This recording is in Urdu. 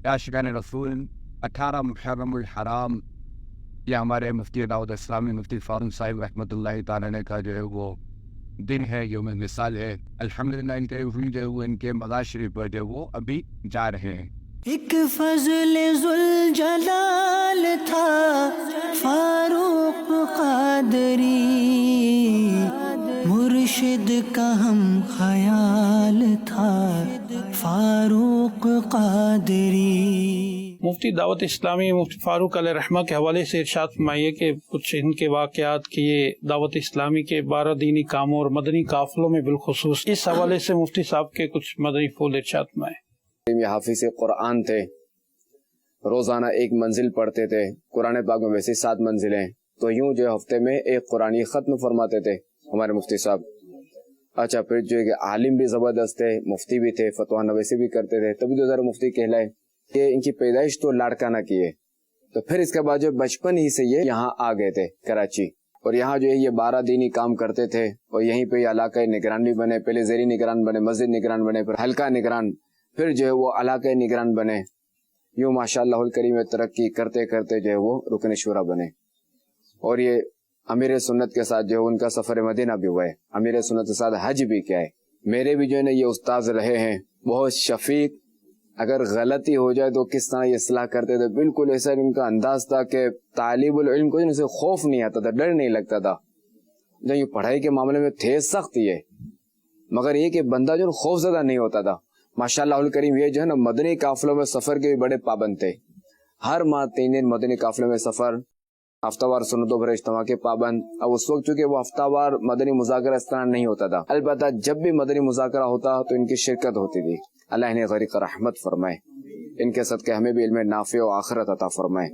عاشقان رسول 18 محرم الحرام، یہ ہمارے مفتی دعوت اسلامی مفتی فاروق صاحب رحمۃ اللہ تعالی علیہ کا جو ہے وہ دن ہے، یوم مثال ہے۔ الحمدللہ ان کے جو ہے وہ ان کے مزار شریف پر جو ہے وہ ابھی جا رہے ہیں۔ ایک فضل ذوالجلال تھا فاروق قادری، مرشد کا ہم خیال تھا فاروق قادری۔ مفتی دعوت اسلامی مفتی فاروق علیہ رحمہ کے حوالے سے ارشاد فرمائیے کہ کچھ ان کے واقعات کی یہ دعوت اسلامی کے 12 دینی کاموں اور مدنی قافلوں میں بالخصوص اس حوالے سے مفتی صاحب کے کچھ مدنی پھول ارشاد فرمائیں۔ یہ حافظ قرآن تھے، روزانہ ایک منزل پڑھتے تھے، قرآن پاک میں ویسے 7 منزلیں، تو یوں جو ہفتے میں ایک قرآنی ختم فرماتے تھے ہمارے مفتی صاحب۔ اچھا، پھر جو ہے کہ عالم بھی زبردست تھے، مفتی بھی تھے، فتویٰ نویسی بھی کرتے تھے، تبھی تو ذرا مفتی کہلائے کہ ان کی پیدائش تو لاڑکانہ کی ہے۔ تو پھر اس کے بعد جو بچپن ہی سے یہ یہاں آ گئے تھے کراچی، اور یہاں جو ہے یہ 12 دینی کام کرتے تھے، اور یہیں پہ یہ علاقہ نگران بھی بنے، پہلے زیری نگران بنے، مسجد نگران بنے، پھر حلقہ نگران، پھر جو ہے وہ علاقہ نگران بنے، یوں ماشاءاللہ الکریم ترقی کرتے کرتے جو ہے وہ رکن شورا بنے۔ اور یہ امیر سنت کے ساتھ جو ہے ان کا سفر مدینہ بھی ہوا ہے، امیر سنت کے ساتھ حج بھی کیا ہے۔ میرے بھی جو ہے نا یہ استاذ رہے ہیں، بہت شفیق، اگر غلطی ہو جائے تو کس طرح یہ اصلاح کرتے تھے، بالکل ایسا ان کا انداز تھا کہ طالب العلم کو اسے خوف نہیں آتا تھا، ڈر نہیں لگتا تھا۔ جو یہ پڑھائی کے معاملے میں تھے سخت یہ، مگر یہ کہ بندہ جو خوف زدہ نہیں ہوتا تھا۔ ماشاءاللہ الکریم یہ جو ہے نا مدنی قافلوں میں سفر کے بھی بڑے پابند تھے، ہر ماہ 3 دن مدنی قافلوں میں سفر، ہفتہ وار سنتوں پر اجتماع کے پابند۔ اب اس وقت چونکہ وہ ہفتہ وار مدنی مذاکرہ اس طرح نہیں ہوتا تھا، البتہ جب بھی مدنی مذاکرہ ہوتا تو ان کی شرکت ہوتی تھی۔ اللہ انہیں غریق رحمت فرمائے، ان کے صدقے ہمیں بھی علم نافع و آخرت عطا فرمائے۔